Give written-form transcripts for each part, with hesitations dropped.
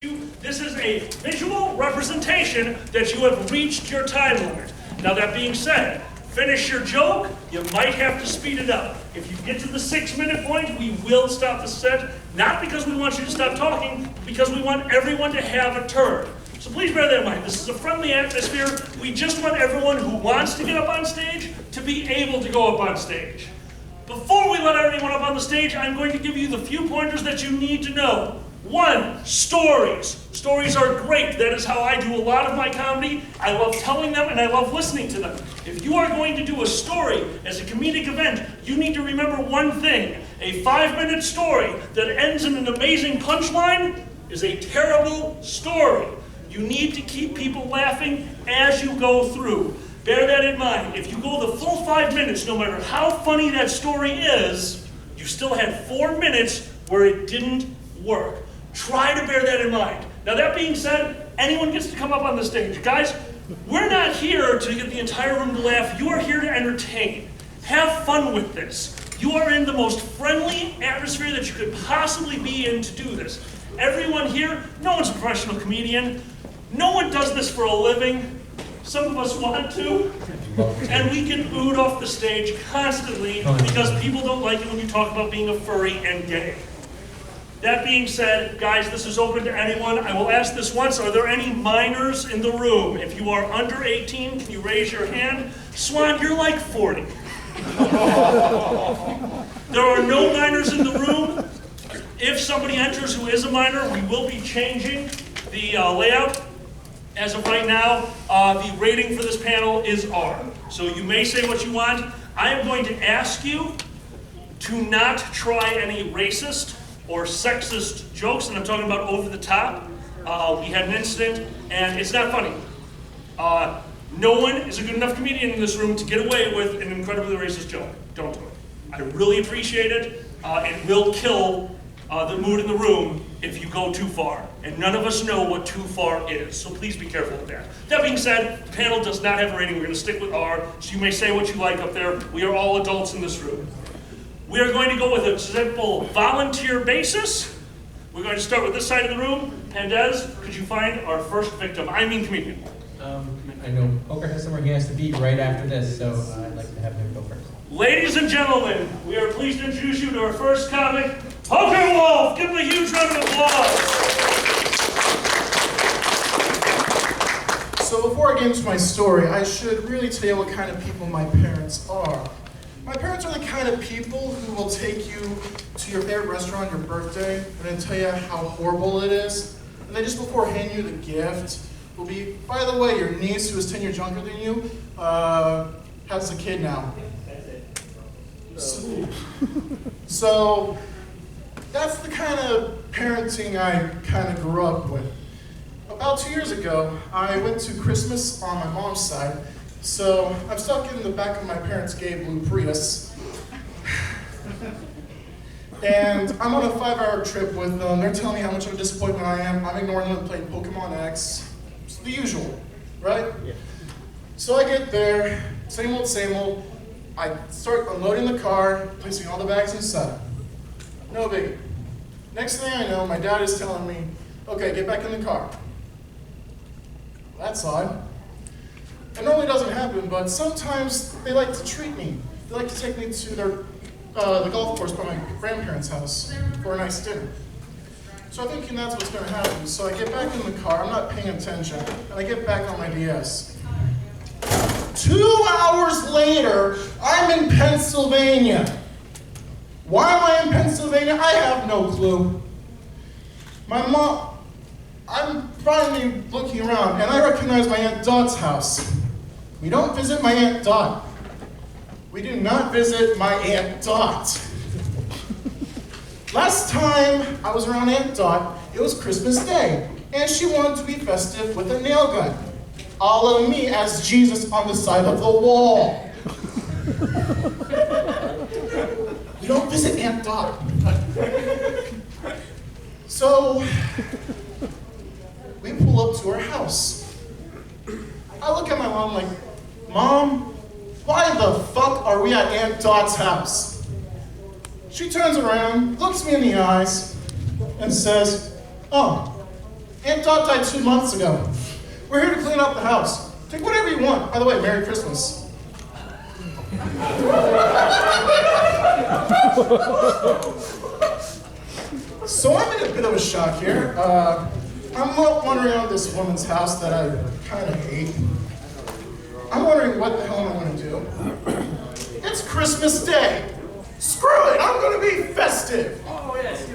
This is a visual representation that you have reached your time limit. Now that being said, finish your joke, you might have to speed it up. If you get to the 6-minute point, we will stop the set, not because we want you to stop talking, but because we want everyone to have a turn. So please bear that in mind. This is a friendly atmosphere. We just want everyone who wants to get up on stage to be able to go up on stage. Before we let anyone up on the stage, I'm going to give you the few pointers that you need to know. 1, stories. Stories are great. That is how I do a lot of my comedy. I love telling them and I love listening to them. If you are going to do a story as a comedic event, you need to remember one thing. A 5-minute story that ends in an amazing punchline is a terrible story. You need to keep people laughing as you go through. Bear that in mind. If you go the full 5 minutes, no matter how funny that story is, you still had 4 minutes where it didn't work. Try to bear that in mind. Now that being said, anyone gets to come up on the stage. Guys, we're not here to get the entire room to laugh. You are here to entertain. Have fun with this. You are in the most friendly atmosphere that you could possibly be in to do this. Everyone here, no one's a professional comedian. No one does this for a living. Some of us want to. And we get booed off the stage constantly because people don't like it when you talk about being a furry and gay. That being said, guys, this is open to anyone. I will ask this once. Are there any minors in the room? If you are under 18, can you raise your hand? Swan, you're like 40. There are no minors in the room. If somebody enters who is a minor, we will be changing the layout. As of right now, the rating for this panel is R. So you may say what you want. I am going to ask you to not try any racist or sexist jokes, and I'm talking about over the top. We had an incident, and it's not funny. No one is a good enough comedian in this room to get away with an incredibly racist joke. Don't do it. I really appreciate it. It will kill the mood in the room if you go too far. And none of us know what too far is, so please be careful with that. That being said, the panel does not have a rating. We're going to stick with R, so you may say what you like up there. We are all adults in this room. We are going to go with a simple volunteer basis. We're going to start with this side of the room. Pandez, could you find our first victim? I mean comedian. I know Hoker has somewhere he has to be right after this, so I'd like to have him go first. Ladies and gentlemen, we are pleased to introduce you to our first comic, Hoker Wolf. Give him a huge round of applause. So before I get into my story, I should really tell you what kind of people my parents are. My parents are the kind of people who will take you to your favorite restaurant on your birthday and then tell you how horrible it is. And then just before handing you the gift will be, by the way, your niece who is 10 years younger than you has a kid now. So that's the kind of parenting I kind of grew up with. About 2 years ago, I went to Christmas on my mom's side. So I'm stuck in the back of my parents' gay blue Prius. And I'm on a 5-hour trip with them. They're telling me how much of a disappointment I am. I'm ignoring them playing Pokemon X. It's the usual, right? Yeah. So I get there, same old, same old. I start unloading the car, placing all the bags inside. No biggie. Next thing I know, my dad is telling me, okay, get back in the car. Well, that's odd. It normally doesn't happen, but sometimes they like to treat me. They like to take me to the golf course by my grandparents' house for a nice dinner. So I'm thinking that's what's going to happen. So I get back in the car, I'm not paying attention, and I get back on my DS. 2 hours later, I'm in Pennsylvania. Why am I in Pennsylvania? I have no clue. I'm finally looking around, and I recognize my Aunt Dot's house. We don't visit my Aunt Dot. We do not visit my Aunt Dot. Last time I was around Aunt Dot, it was Christmas Day, and she wanted to be festive with a nail gun. A la me as Jesus on the side of the wall. We don't visit Aunt Dot. So, we pull up to her house. I look at my mom like, Mom, why the fuck are we at Aunt Dot's house? She turns around, looks me in the eyes, and says, oh, Aunt Dot died 2 months ago. We're here to clean up the house. Take whatever you want. By the way, Merry Christmas. So I'm in a bit of a shock here. I'm wandering around this woman's house that I kind of hate. I'm wondering what the hell am I going to do? It's Christmas Day. Screw it, I'm going to be festive.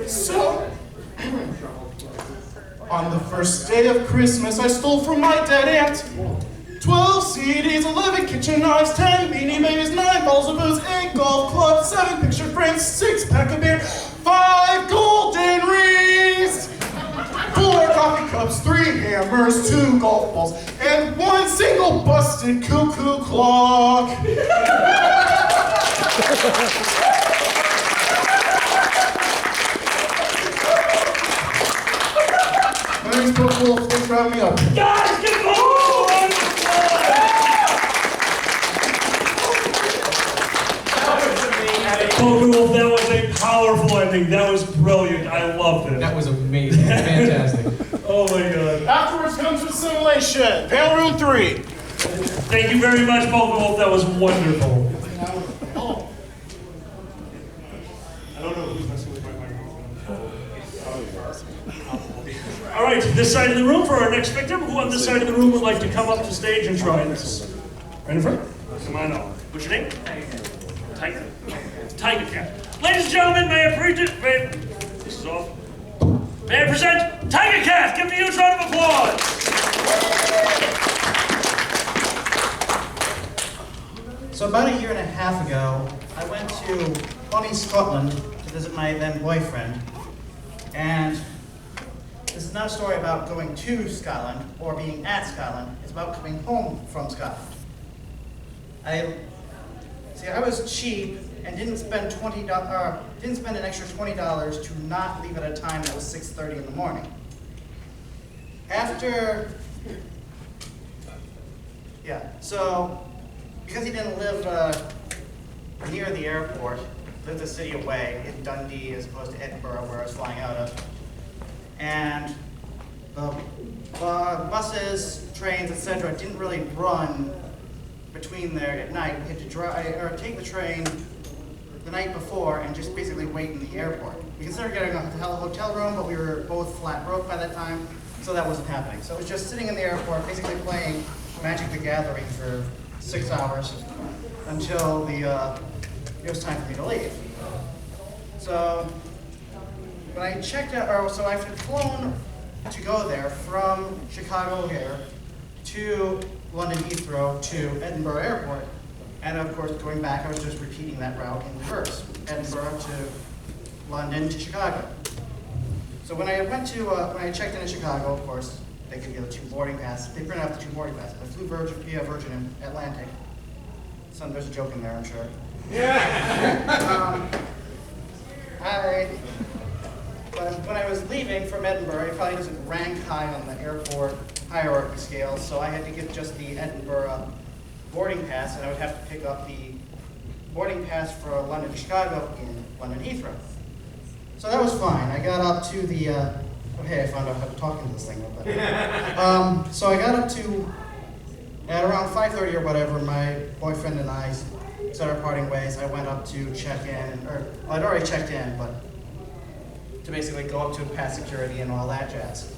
So, on the first day of Christmas, I stole from my dead aunt 12 CDs, 11 kitchen knives, 10 beanie babies, 9 balls of booze, 8 golf clubs, 7 picture frames, 6 pack of beer, 5 golden rings, 4 coffee cups, 3 hammers, 2 golf balls, and 1 single busted cuckoo clock. My name's Hoker Wolf. Thanks for having me up. Guys, get going! Hoker Wolf, that was a powerful ending. That was brilliant. I loved it. That was amazing. Fantastic. Oh my god. Afterwards comes assimilation. Panel room 3. Thank you very much, Hoker Wolf. That was wonderful. I don't know who's messing with my microphone. All right, this side of the room for our next victim. Who on this side of the room would like to come up to stage and try this? Right in front? Come on up. What's your name? Tiger. Tiger Cat. Ladies and gentlemen, may I present... This is off. May I present Tiger Cat? Give me a huge round of applause. So about 1.5 years ago, I went to Bonnie, Scotland to visit my then boyfriend. And this is not a story about going to Scotland or being at Scotland. It's about coming home from Scotland. I was cheap and didn't spend an extra $20 to not leave at a time that was 6:30 in the morning. Because he didn't live near the airport, lived a city away in Dundee as opposed to Edinburgh where I was flying out of, and the buses, trains, etc. didn't really run between there at night. We had to take the train the night before and just basically wait in the airport. We considered getting a hotel room, but we were both flat broke by that time, so that wasn't happening. So it was just sitting in the airport, basically playing Magic the Gathering for 6 hours until it was time for me to leave. So when I checked out, so I had flown to go there from Chicago here to London Heathrow to Edinburgh Airport. And of course, going back, I was just repeating that route in reverse. Edinburgh to London to Chicago. So when I checked in Chicago, of course, they give you the 2 boarding passes. They print out the 2 boarding passes. I flew via Virgin Atlantic. There's a joke in there, I'm sure. Yeah. When I was leaving from Edinburgh, it probably doesn't rank high on the airport hierarchy scale, so I had to get just the Edinburgh boarding pass, and I would have to pick up the boarding pass for London to Chicago in London Heathrow. So that was fine. I got up to the, hey, I found out how to talk into this thing a little bit. So I got up to, at around 5:30 or whatever, my boyfriend and I said our parting ways. I went up to check in, I'd already checked in, but to basically go up to pass security and all that jazz,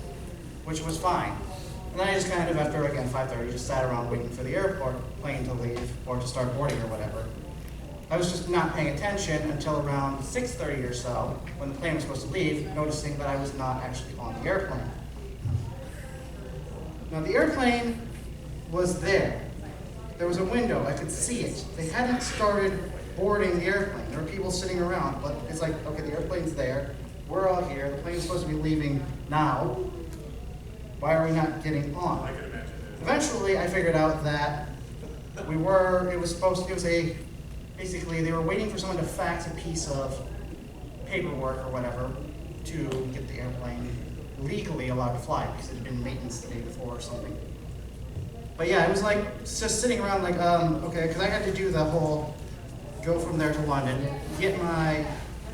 which was fine. And then I just kind of, after, again, 5:30, just sat around waiting for the airport plane to leave or to start boarding or whatever. I was just not paying attention until around 6:30 or so, when the plane was supposed to leave, noticing that I was not actually on the airplane. Now, the airplane was there. There was a window, I could see it. They hadn't started boarding the airplane. There were people sitting around, but it's like, okay, the airplane's there. We're all here. The plane's supposed to be leaving now. Why are we not getting on? I can imagine it. Eventually, I figured out that basically they were waiting for someone to fax a piece of paperwork or whatever to get the airplane legally allowed to fly because it had been maintenance the day before or something. But yeah, it was like just sitting around like, okay, because I had to do the whole go from there to London, get my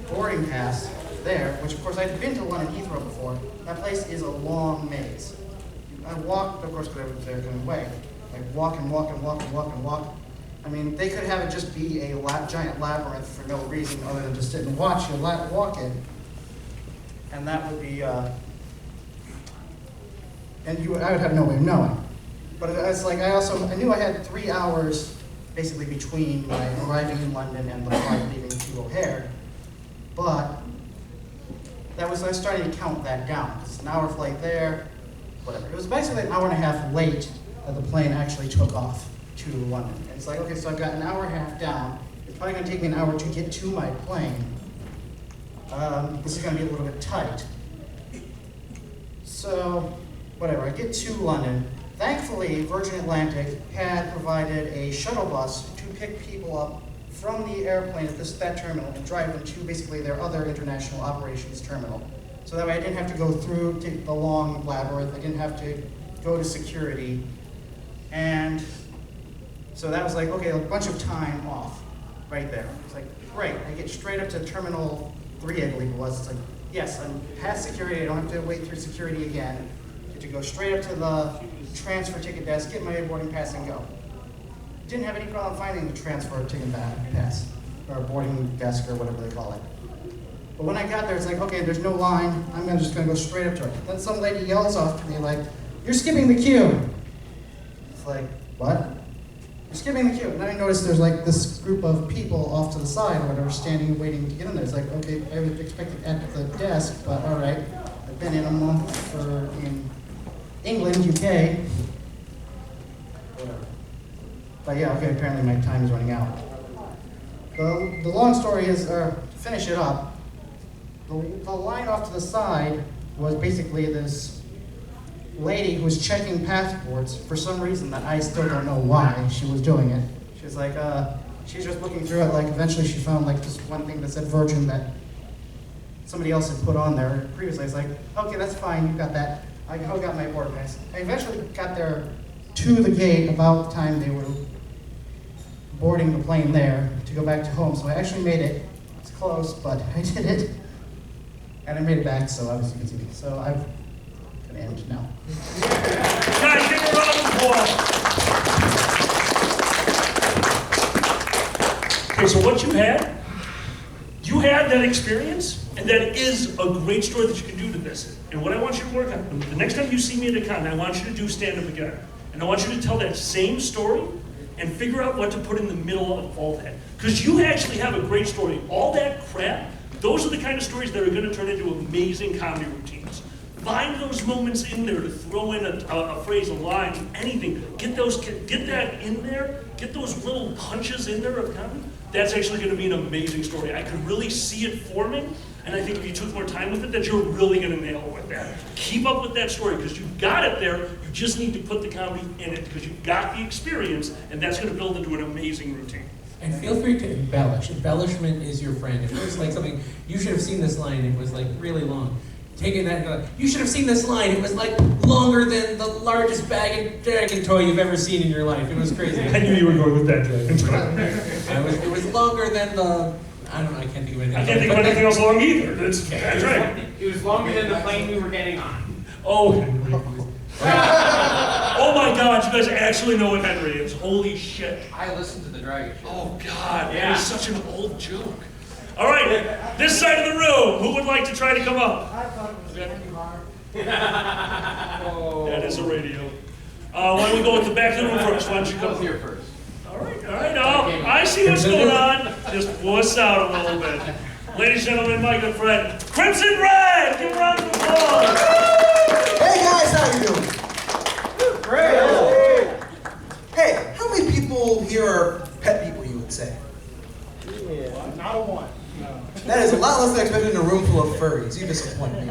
boarding pass there, which of course I'd been to London Heathrow before, that place is a long maze. I walked, of course, because I was there going away. Like walk and walk and walk and walk and walk. I mean, they could have it just be a giant labyrinth for no reason other than just sit and watch you walk it. And that would be, I would have no way of knowing. But it's like, I knew I had 3 hours basically between my arriving in London and the flight leaving to O'Hare. But I was starting to count that down. It's an hour flight there, whatever. It was basically an hour and a half late that the plane actually took off to London. And it's like, okay, so I've got an hour and a half down. It's probably gonna take me an hour to get to my plane. This is gonna be a little bit tight. So, whatever, I get to London. Thankfully, Virgin Atlantic had provided a shuttle bus to pick people up from the airplane at that terminal and drive them to basically their other international operations terminal. So that way I didn't have to go through the long labyrinth, I didn't have to go to security. And so that was like, okay, a bunch of time off right there. It's like, great, I get straight up to Terminal 3, I believe it was. It's like, yes, I'm past security, I don't have to wait through security again. I get to go straight up to the transfer ticket desk, get my boarding pass and go. Didn't have any problem finding the transfer ticket pass, or boarding desk, or whatever they call it. But when I got there, it's like, okay, there's no line, I'm just gonna go straight up to her. Then some lady yells off to me like, "You're skipping the queue." It's like, what? You're skipping the queue. And then I noticed there's like this group of people off to the side or whatever, standing and waiting to get in there. It's like, okay, I was expecting at the desk, but all right. I've been in a month in England, UK. Whatever. But yeah, okay, apparently my time is running out. The long story is, to finish it up, the line off to the side was basically this lady who was checking passports for some reason that I still don't know why she was doing it. She was like, she's just looking through it, like eventually she found like this one thing that said Virgin that somebody else had put on there previously. It's like, okay, that's fine, you got that. I got my board pass. I eventually got there to the gate about the time they were boarding the plane there to go back to home. So I actually made it. It's close, but I did it. And I made it back, so obviously you can see me. So I'm gonna end now. Guys, give a round of applause. Okay, so what you had that experience, and that is a great story that you can do to this. And what I want you to work on, the next time you see me at a con, I want you to do stand-up again. And I want you to tell that same story and figure out what to put in the middle of all that. Because you actually have a great story. All that crap, those are the kind of stories that are going to turn into amazing comedy routines. Find those moments in there to throw in a phrase, a line, anything. Get that in there. Get those little punches in there of comedy. That's actually going to be an amazing story. I could really see it forming, and I think if you took more time with it, that you're really going to nail it with that. Keep up with that story, because you've got it there. You just need to put the comedy in it, because you've got the experience, and that's going to build into an amazing routine. And feel free to embellish. Embellishment is your friend. If it was like something, you should have seen this line, it was like really long. Taking that and go, you should have seen this line, it was like longer than the largest dragon toy you've ever seen in your life. It was crazy. I knew you were going with that dragon toy. It was longer than the, I don't know, I can't think of anything else. I can't think of anything else long either. That's right. It was longer than the plane we were getting on. Oh. Oh my God, you guys actually know what Henry is. Holy shit. I listened to the Dragon Show. Oh God, Yeah. that is such an old joke. All right, this side of the room, who would like to try to come up? I thought it was Randy Marr. Oh. That is a radio. Why don't we go with the back of the room first? Why don't you I come was up? here first. All right. I see what's going on. Just wuss out a little bit. Ladies and gentlemen, my good friend, Crimson Red! Give a round of applause! Hey guys, how you doing? Great! Hey, how many people here are pet people, you would say? Not a one. That is a lot less than I expected in a room full of furries. You disappoint me.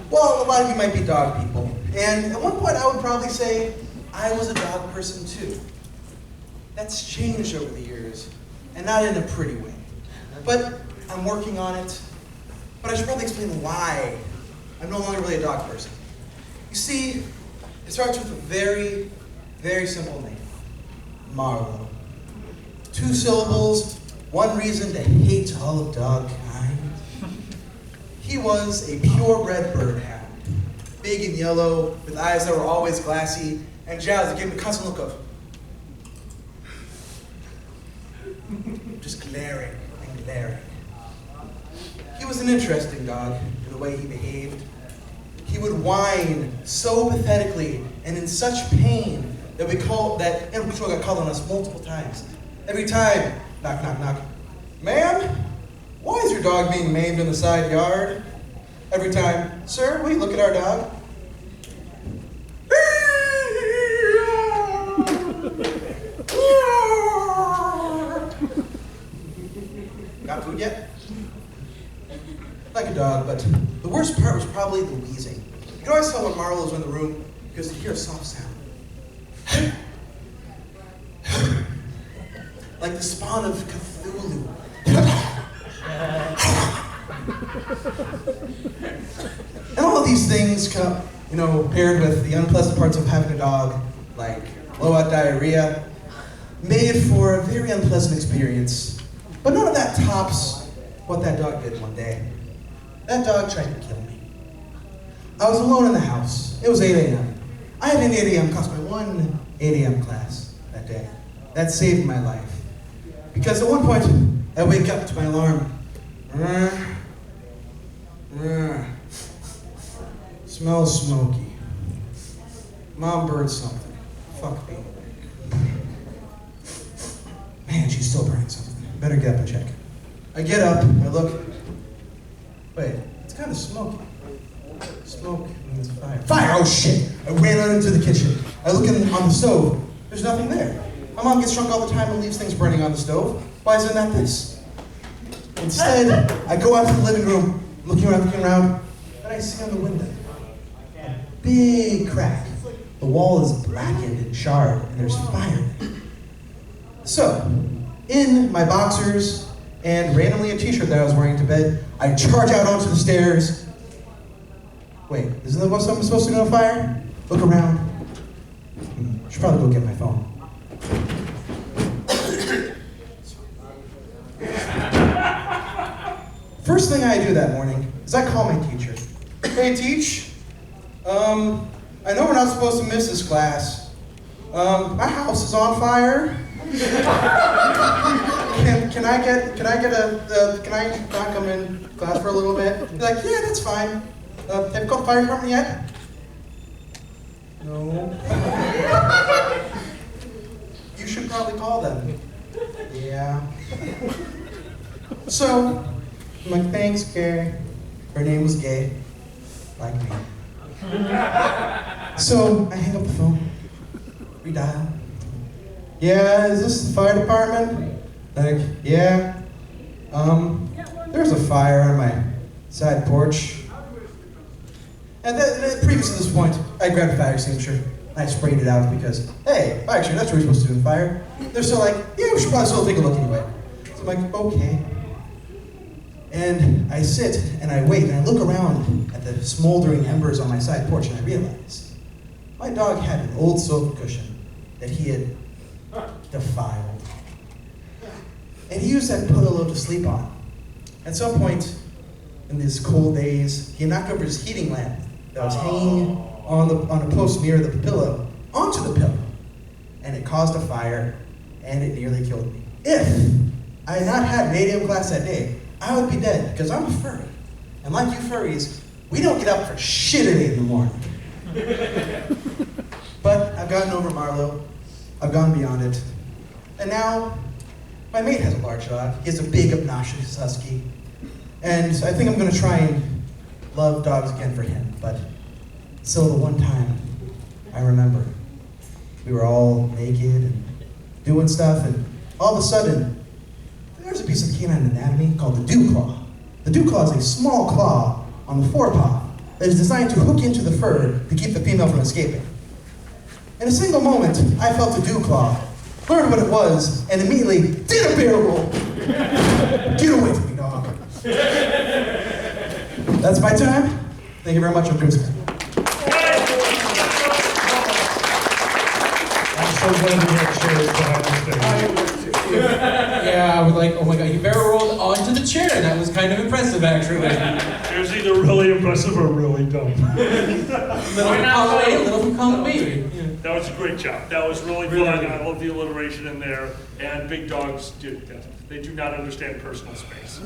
Well, a lot of you might be dog people. And at one point I would probably say I was a dog person too. That's changed over the years, and not in a pretty way. But I'm working on it. But I should probably explain why I'm no longer really a dog person. You see, it starts with a very, very simple name. Marlowe. 2 syllables, one reason to hate all of dog kind. He was a purebred bird hound. Big and yellow, with eyes that were always glassy, and jowls that gave him a constant look of just glaring and glaring. He was an interesting dog in the way he behaved. He would whine so pathetically and in such pain that animal control got called on us multiple times. Every time, knock, knock, knock. Ma'am, why is your dog being maimed in the side yard? Every time, sir, will you look at our dog? Got food yet? Like a dog, but the worst part was probably the wheezing. You can always tell when Marlo was in the room because you hear a soft sound. Like the spawn of Cthulhu. And all of these things come, paired with the unpleasant parts of having a dog, like blowout diarrhea, made for a very unpleasant experience. But none of that tops what that dog did one day. That dog tried to kill me. I was alone in the house. It was 8 a.m. I had an 8 a.m. class, my one 8 a.m. class that day. That saved my life. Because at one point, I wake up to my alarm. Smells smoky. Mom burned something. Fuck me. Man, she's still burning something. Better get up and check. I get up, I look. Wait, it's kind of smoky. Smoke means fire. Fire! Oh shit! I ran out into the kitchen. I look on the stove. There's nothing there. My mom gets drunk all the time and leaves things burning on the stove. Why isn't that this? Instead, I go out to the living room, looking around, and I see on the window a big crack. The wall is blackened and charred, and there's fire. So, in my boxers and randomly a t-shirt that I was wearing to bed, I charge out onto the stairs. Wait, isn't that what I'm supposed to go to fire? Look around. Should probably go get my phone. First thing I do that morning is I call my teacher. Hey, Teach. I know we're not supposed to miss this class. My house is on fire. Can I not come in class for a little bit? Be like, yeah, that's fine. Have you called the fire department yet? No. You should probably call them. Yeah. So, I'm like, thanks, Gay. Her name was Gay, like me. So, I hang up the phone, redial. Yeah, is this the fire department? Like, yeah. There's a fire on my side porch. And then, previous to this point, I grabbed a fire extinguisher. I sprayed it out because, hey, actually, that's what we're supposed to do in fire. They're still like, yeah, we should probably still take a look anyway. So I'm like, okay. And I sit and I wait and I look around at the smoldering embers on my side porch and I realize my dog had an old sofa cushion that he had defiled. And he used that pillow to sleep on. At some point in these cold days, he knocked over his heating lamp that was hanging on a post near the pillow onto the pillow. And it caused a fire and it nearly killed me. If I had not had an 8 a.m. class that day, I would be dead because I'm a furry. And like you furries, we don't get up for shit at 8 in the morning. But I've gotten over Marlo. I've gone beyond it. And now, my mate has a large dog. He has a big, obnoxious husky. And I think I'm going to try and love dogs again for him. But still, the one time I remember, we were all naked and doing stuff, and all of a sudden, there's a piece of canine anatomy called the dew claw. The dew claw is a small claw on the forepaw that is designed to hook into the fur to keep the female from escaping. In a single moment, I felt the dew claw, learned what it was, and immediately did a barrel roll. Get away from me, dog. That's my time. Thank you very much. I'm Chris. I'm so glad we had chairs behind the stage. Yeah, I was like, oh my god, he barrel rolled onto the chair. That was kind of impressive, actually. It was either really impressive or really dumb. Little from column A, little from column B. Yeah. That was a great job. That was really fun. I love the alliteration in there. And big dogs do. They do not understand personal space.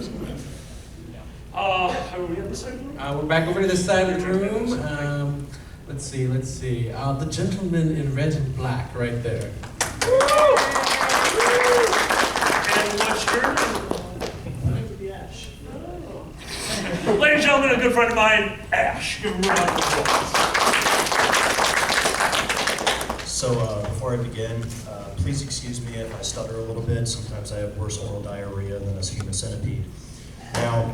Are we at the side room? We're back over to this side of the room. Let's see. The gentleman in red and black right there. And what's your name? Ash. Oh. Ladies and gentlemen, a good friend of mine, Ash. Give him a round of applause. So before I begin, please excuse me if I stutter a little bit. Sometimes I have worse oral diarrhea than a human centipede. Now,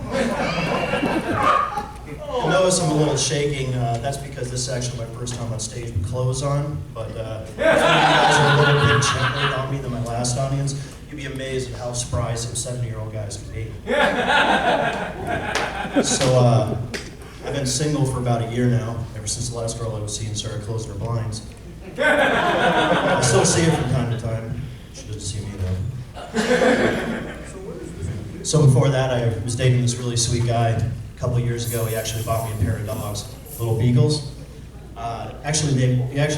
you'll notice I'm a little shaking. That's because this is actually my first time on stage with clothes on. But if you guys are a little bit gentler on me than my last audience, you'd be amazed at how spry some 70-year-old guys can be. So I've been single for about a year now, ever since the last girl I was seeing started closing her blinds. I still see her from time to time. She doesn't see me though. So before that, I was dating this really sweet guy. A couple of years ago, he actually bought me a pair of dogs, little beagles. He actually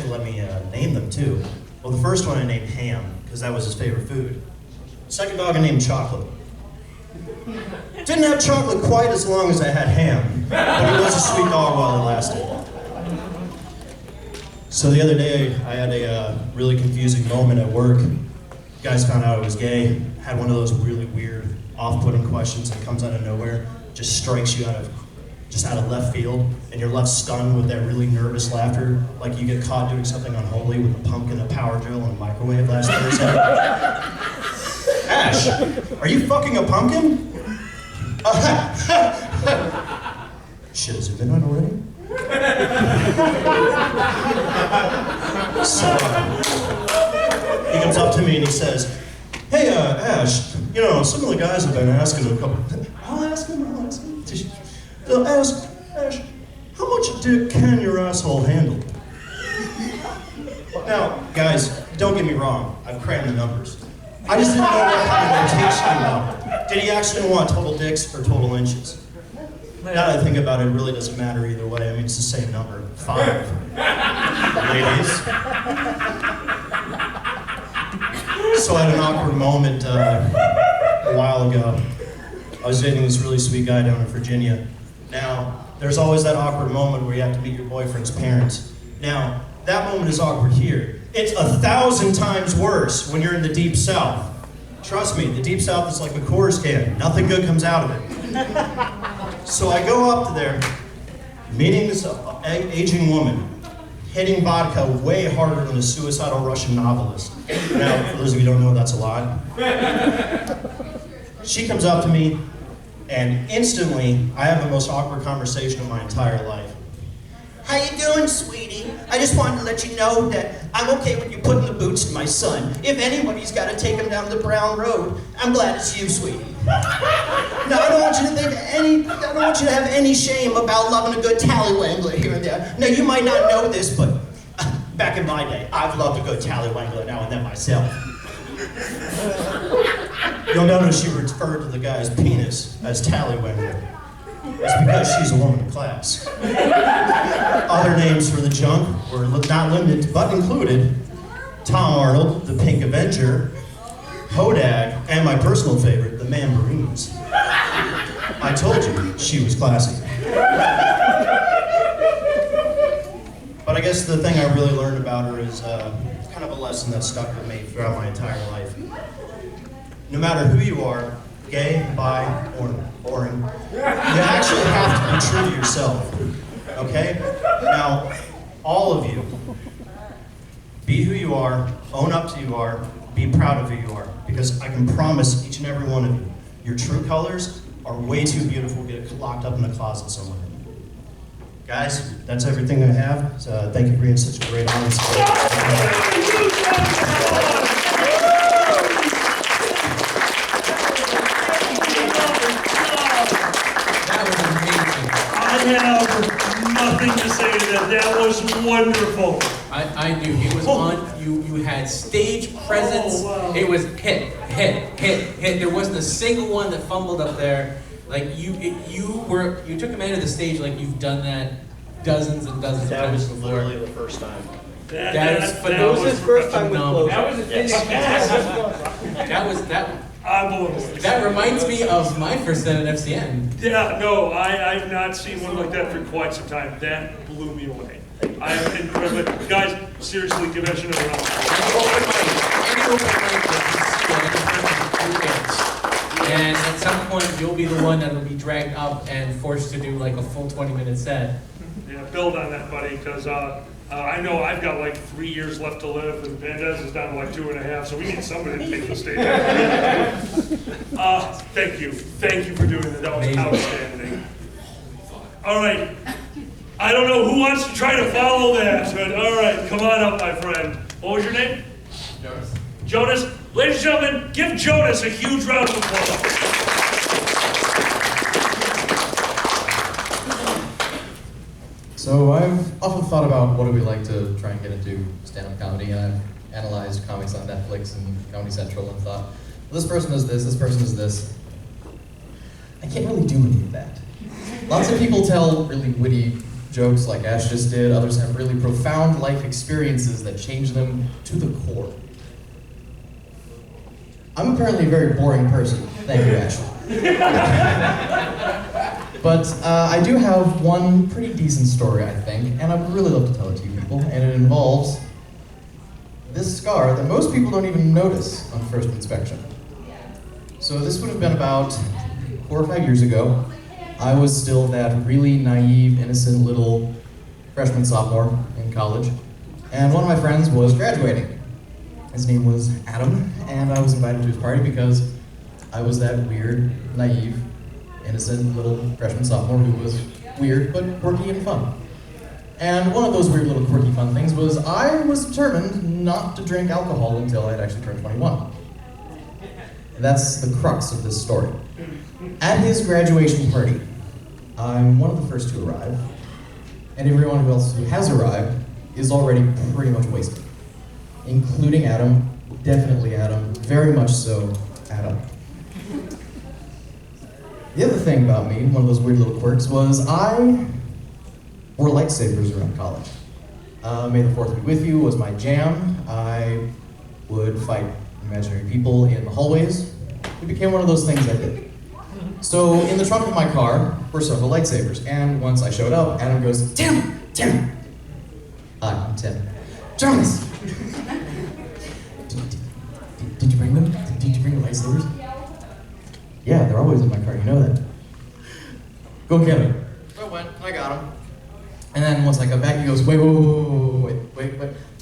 let me name them too. Well, the first one I named Ham, because that was his favorite food. The second dog I named Chocolate. Didn't have chocolate quite as long as I had Ham, but he was a sweet dog while it lasted. So the other day, I had a really confusing moment at work. Guys found out I was gay, had one of those really weird, off-putting questions that comes out of nowhere, just strikes you out of left field, and you're left stunned with that really nervous laughter, like you get caught doing something unholy with a pumpkin, a power drill, and a microwave last Thursday. Ash, are you fucking a pumpkin? Shit, has it been on already? So, he comes up to me and he says, "Hey, Ash, you know, some of the guys have been asking a couple..." I'll ask him. They'll ask, "Ash, how much dick can your asshole handle?" Now, guys, don't get me wrong, I've crammed the numbers. I just didn't know what kind of notation he wanted. Did he actually want total dicks or total inches? Now that I think about it, it really doesn't matter either way. I mean, it's the same number. 5. Ladies. So I had an awkward moment a while ago. I was dating this really sweet guy down in Virginia. Now, there's always that awkward moment where you have to meet your boyfriend's parents. Now, that moment is awkward here. It's 1,000 times worse when you're in the Deep South. Trust me, the Deep South is like a Coors can. Nothing good comes out of it. So I go up to there, meeting this aging woman, hitting vodka way harder than a suicidal Russian novelist. Now, for those of you who don't know, that's a lie. She comes up to me, and instantly, I have the most awkward conversation of my entire life. "How you doing, sweetie? I just wanted to let you know that I'm okay with you putting the boots to my son. If anybody's got to take him down the brown road, I'm glad it's you, sweetie. Now, I don't want you to have any shame about loving a good tallywangler here and there. Now, you might not know this, but back in my day, I've loved a good tallywangler now and then myself." You'll notice she referred to the guy's penis as tallywangler. It's because she's a woman of class. Other names for the junk were not limited, but included Tom Arnold, the Pink Avenger, Hodag, and my personal favorite, the Mandarines. I told you, she was classy. But I guess the thing I really learned about her is kind of a lesson that stuck with me throughout my entire life. No matter who you are, gay, bi, or boring, you actually have to be true to yourself, okay? Now, all of you, be who you are, own up to who you are, be proud of who you are, because I can promise each and every one of you, your true colors are way too beautiful to get locked up in a closet somewhere. Guys, that's everything I have. So thank you for being such a great audience. I have nothing to say to that. That was wonderful. I knew it was on. You had stage presence. Oh, wow. It was hit. There wasn't a single one that fumbled up there. Like you took a man to the stage like you've done that dozens and dozens of That times was before. literally the first time. That is That phenomenal. was his first time with Phenomenal. clothes. That was his finish. Unbelievable. That reminds me of my first set at FCN. Yeah, no, I've not seen one like that for quite some time. That blew me away. I am incredible. Guys, seriously, give that shit a round. And at some point, you'll be the one that'll be dragged up and forced to do like a full 20-minute set. Yeah, build on that, buddy, because I know I've got like 3 years left to live, and Bandez is down to like 2.5, so we need somebody to take the stage. Thank you for doing that. That was Amazing. outstanding. All right, I don't know who wants to try to follow that, but all right, come on up, my friend. What was your name? Jonas. Jonas. Ladies and gentlemen, give Jonas a huge round of applause. So I've often thought about what it would be like to try and get into stand-up comedy, and I've analyzed comics on Netflix and Comedy Central and thought, well, this person is this person is this. I can't really do any of that. Lots of people tell really witty jokes like Ash just did, others have really profound life experiences that change them to the core. I'm apparently a very boring person. Thank you, Ash. But I do have one pretty decent story, I think, and I'd really love to tell it to you people, and it involves this scar that most people don't even notice on first inspection. So this would have been about 4 or 5 years ago. I was still that really naive, innocent little freshman, sophomore in college, and one of my friends was graduating. His name was Adam, and I was invited to his party because I was that weird, naive, innocent little freshman, sophomore who was weird but quirky and fun. And one of those weird little quirky fun things was I was determined not to drink alcohol until I had actually turned 21. And that's the crux of this story. At his graduation party, I'm one of the first to arrive, and everyone else who has arrived is already pretty much wasted. Including Adam, definitely Adam, very much so Adam. The other thing about me, one of those weird little quirks, was I wore lightsabers around college. May the 4th be with you was my jam. I would fight imaginary people in the hallways. It became one of those things I did. So in the trunk of my car were several lightsabers, and once I showed up, Adam goes, Tim! Hi, I'm Tim. Jonas! Did you bring them? Did you bring the lightsabers? Yeah, they're always in my car, you know that. Go get them. So I went, I got them. And then once I got back, he goes, wait.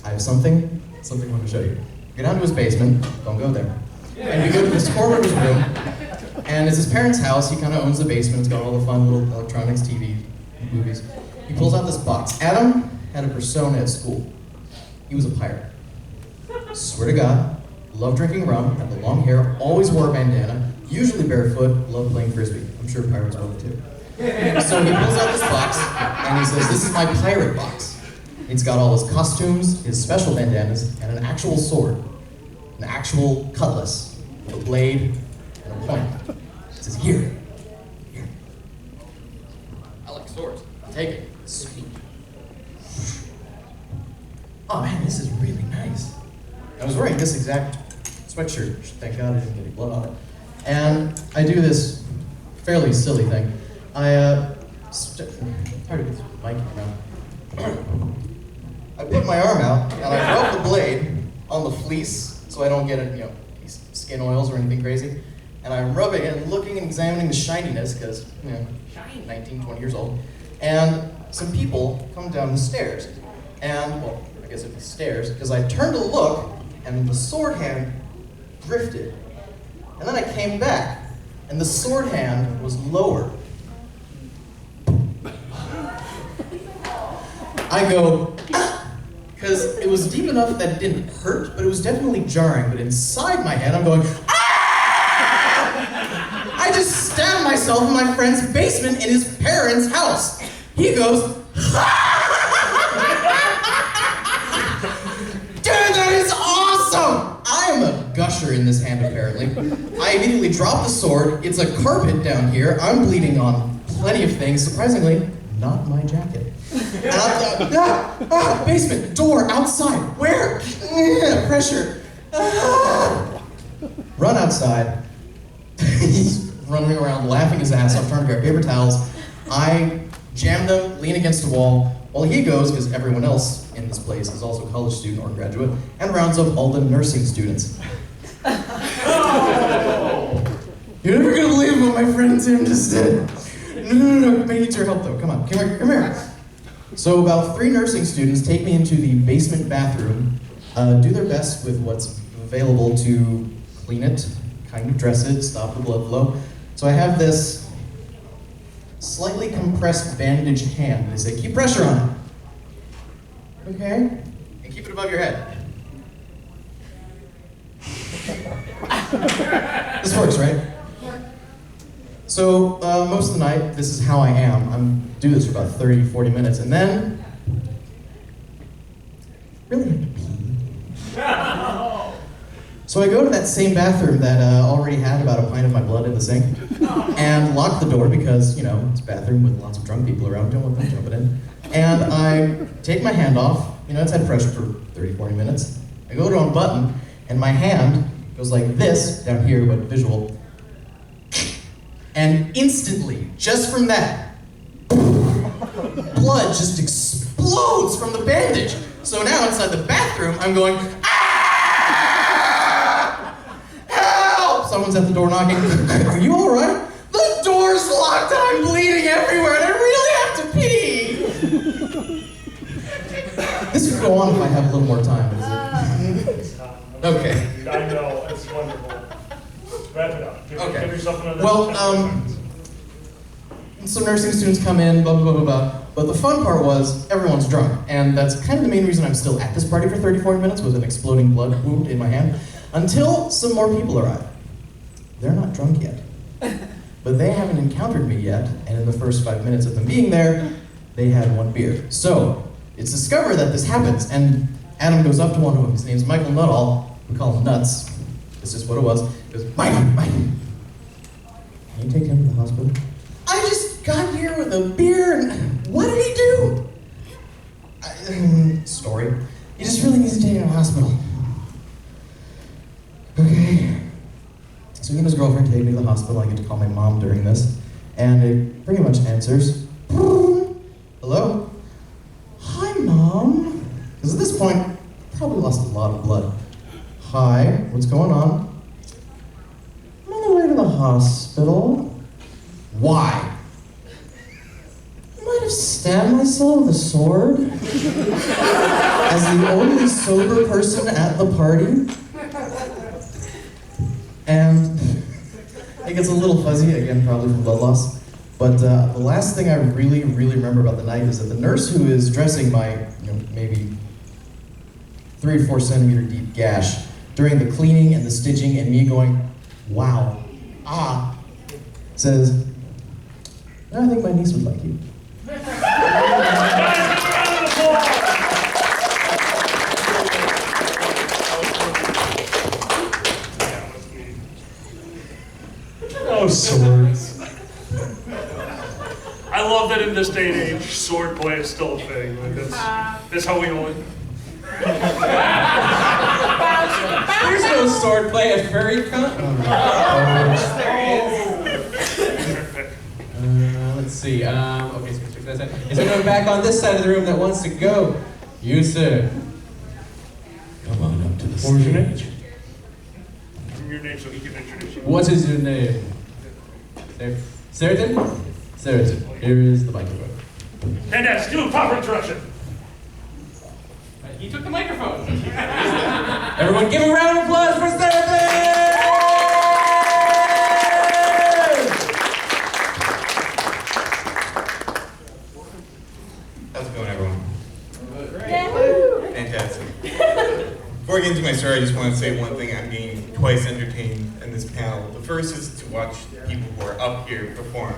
I have something I want to show you. Go down to his basement, don't go there. And we go to this corner of his room, and it's his parents' house. He kind of owns the basement. It's got all the fun little electronics, TV, movies. He pulls out this box. Adam had a persona at school. He was a pirate. Swear to God, loved drinking rum, had the long hair, always wore a bandana, usually barefoot, loved playing frisbee. I'm sure pirates love it too. So he pulls out this box, and he says, this is my pirate box. It's got all his costumes, his special bandanas, and an actual sword. An actual cutlass, with a blade and a point. It says, here. I like swords. I'll take it. Sweet. Oh man, this is really nice. I was wearing this exact sweatshirt. Thank God I didn't get any blood on it. And I do this fairly silly thing. How do I get this mic around? I put my arm out and I rub the blade on the fleece so I don't get it, skin oils or anything crazy. And I'm rubbing it and looking and examining the shininess because, 19, 20 years old. And some people come down the stairs. And, well, I guess it was stairs, because I turned to look and the sword hand drifted. And then I came back and the sword hand was lower. I go, because it was deep enough that it didn't hurt, but it was definitely jarring. But inside my head, I'm going, ah! I just stabbed myself in my friend's basement in his parents' house. He goes, dude, that is awesome! I am a gusher in this hand, apparently. I I immediately drop the sword. It's a carpet down here. I'm bleeding on plenty of things. Surprisingly, not my jacket. And basement, door, outside. Where? Pressure. Run outside. He's running around laughing his ass off, trying to grab paper towels. I jam them, lean against the wall, while he goes, because everyone else in this place is also a college student or graduate, and rounds up all the nursing students. You're never gonna believe what my friend Tim just did. No, I need your help though. Come on, come here. So about 3 nursing students take me into the basement bathroom, do their best with what's available to clean it, kind of dress it, stop the blood flow. So I have this slightly compressed bandaged hand. They say, keep pressure on it. Okay, and keep it above your head. This works, right? So most of the night, this is how I am. I'm do this for about 30, 40 minutes, and then really have to pee. So I go to that same bathroom that already had about a pint of my blood in the sink, and lock the door because, you know, it's a bathroom with lots of drunk people around, don't want them jumping in. And I take my hand off, you know, it's had pressure for 30, 40 minutes. I go to unbutton, and my hand goes like this, down here, but visual. And instantly, just from that, blood just explodes from the bandage. So now inside the bathroom, I'm going, ah! Help! Someone's at the door knocking. Are you all right? The door's locked, I'm bleeding everywhere, and I really have to pee! This could go on if I have a little more time. Okay. I know, it's wonderful. Wrap it up. Give yourself another. Well, some nursing students come in, blah, blah, blah, blah, blah. But the fun part was, everyone's drunk. And that's kind of the main reason I'm still at this party for 30, 40 minutes, was an exploding blood wound in my hand, until some more people arrive. They're not drunk yet. But they haven't encountered me yet, and in the first 5 minutes of them being there, they had 1 beer. So, it's discovered that this happens, and Adam goes up to one of them. His name's Michael Nuttall. We call him Nuts. This is what it was. He goes, Mike, can you take him to the hospital? I just got here with a beer, and what did he do? Story. He just really needs to take him to the hospital. Okay. So he and his girlfriend take me to the hospital. I get to call my mom during this, and it pretty much answers, hello? Hi, Mom. Because at this point, I probably lost a lot of blood. Hi, what's going on? I'm on the way to the hospital. Why? I might have stabbed myself with a sword. As the only sober person at the party. And it gets a little fuzzy, again, probably from blood loss. But the last thing I really, really remember about the night is that the nurse who is dressing my, maybe 3 or 4 centimeter deep gash during the cleaning and the stitching and me going, wow, says, I think my niece would like you. Oh, swords. I love that in this day and age, sword play is still a thing. Like that's how we only. There's no sword play at FurryCon. Let's see. Okay, so check that out. Is there anyone back on this side of the room that wants to go? You, sir. Come on up to the stage. What's your name? Give me your name so he can introduce you. What is your name? Sertin? Sertin. Here is the microphone. And that's do proper introduction. He took the microphone. Everyone give a round of applause for Sertin! How's it going, everyone? Fantastic. Before I get into my story, I just want to say one thing. I'm being twice entertained in this panel. The first is to watch people who are up here perform.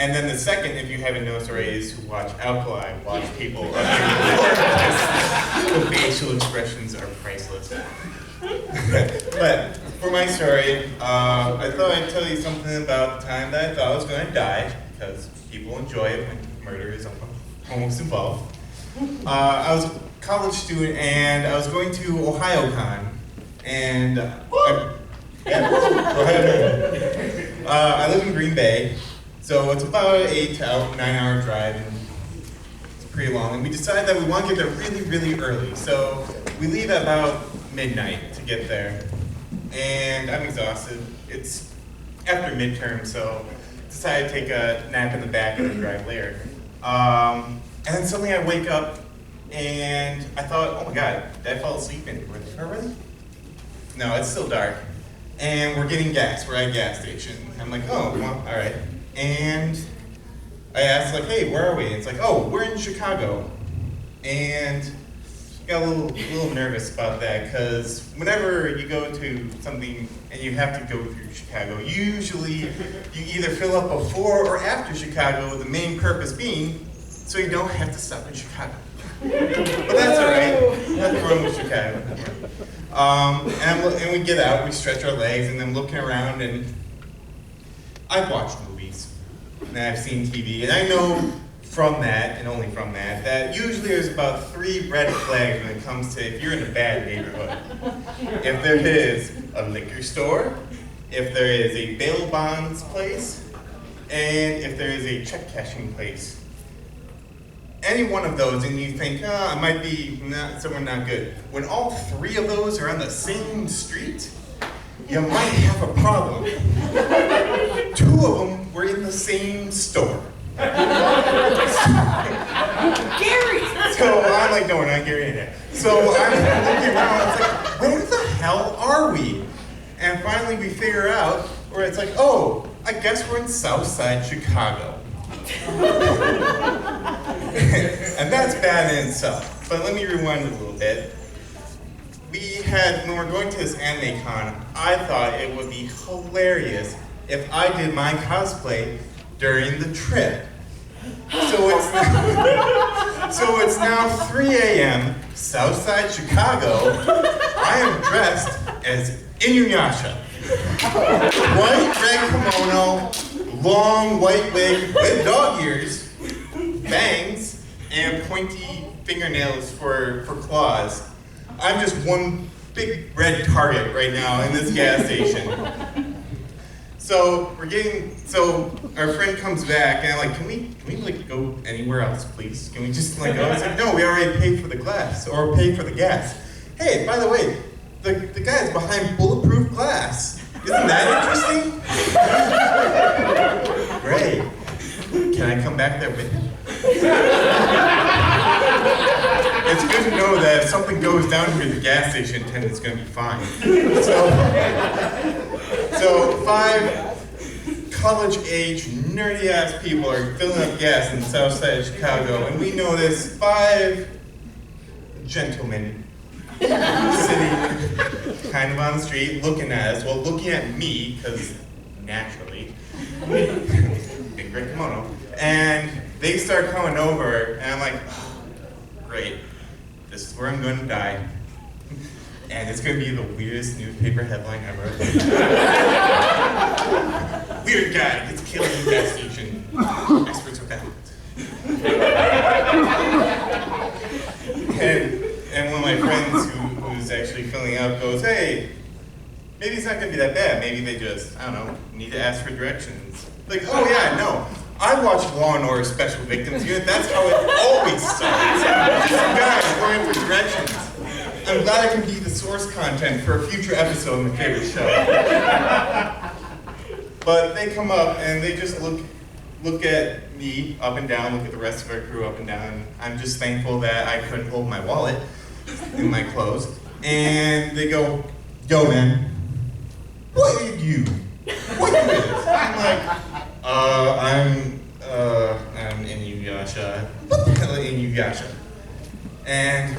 And then the second, if you haven't noticed already, is to watch Alkali watch people up here perform. The facial expressions are priceless. But for my story, I thought I'd tell you something about the time that I thought I was going to die, because people enjoy it when murder is almost involved. I was a college student, and I was going to OhioCon, and I live in Green Bay, so it's about an 8 to 9-hour drive, and it's pretty long. And we decided that we want to get there really, really early, so we leave at about midnight to get there. And I'm exhausted. It's after midterm, so decided to take a nap in the back and then drive later. And then suddenly I wake up, and I thought, oh my god, did I fall asleep and we're there already? No, it's still dark. And we're getting gas. We're at a gas station. I'm like, oh, well, all right. And I asked, like, hey, where are we? And it's like, oh, we're in Chicago. And got a little nervous about that, because whenever you go to something and you have to go through Chicago, usually you either fill up before or after Chicago, the main purpose being so you don't have to stop in Chicago. But that's all right. Nothing wrong with Chicago. And we get out, we stretch our legs, and I'm looking around, and I've watched movies, and I've seen TV, and I know from that, and only from that, that usually there's about 3 red flags when it comes to if you're in a bad neighborhood. If there is a liquor store, if there is a bail bonds place, and if there is a check cashing place. Any one of those, and you think, I might be somewhere not good. When all 3 of those are on the same street, you might have a problem. 2 of them were in the same store. Gary! So I'm like, no, we're not Gary in it. So I'm looking around, it's like, where the hell are we? And finally we figure out where it's like, oh, I guess we're in Southside Chicago. And that's bad in itself. But let me rewind a little bit. When we're going to this anime con, I thought it would be hilarious if I did my cosplay during the trip. So it's now 3 a.m., Southside Chicago. I am dressed as Inuyasha. White red kimono, long white wig with dog ears, bangs, and pointy fingernails for claws. I'm just one big red target right now in this gas station. So our friend comes back, and I'm like, can we like go anywhere else, please? Can we just like go? It's like, no, we already paid for the glass, or paid for the gas. Hey, by the way, the guy's behind bulletproof glass. Isn't that interesting? Great. Can I come back there with him? It's good to know that if something goes down here at the gas station attendant's gonna be fine. So 5 college-age, nerdy-ass people are filling up gas in the south side of Chicago, and we notice 5 gentlemen sitting kind of on the street looking at us, well, looking at me, because naturally, big red kimono, and they start coming over, and I'm like, oh, great, this is where I'm going to die. And it's going to be the weirdest newspaper headline ever. Weird guy gets killed in a gas station. Experts are found. And one of my friends who's actually filling up goes, hey, maybe it's not going to be that bad. Maybe they just, I don't know, need to ask for directions. Like, oh yeah, no. I watched Law & Order Special Victims Unit. That's how it always starts. Just some guy going for directions. I'm glad I can be the source content for a future episode of my favorite show. But they come up and they just look at me up and down, look at the rest of our crew up and down. I'm just thankful that I couldn't hold my wallet in my clothes. And they go, yo man, what are you? What are you? I'm like, I'm Inuyasha. What the hell is Inuyasha? And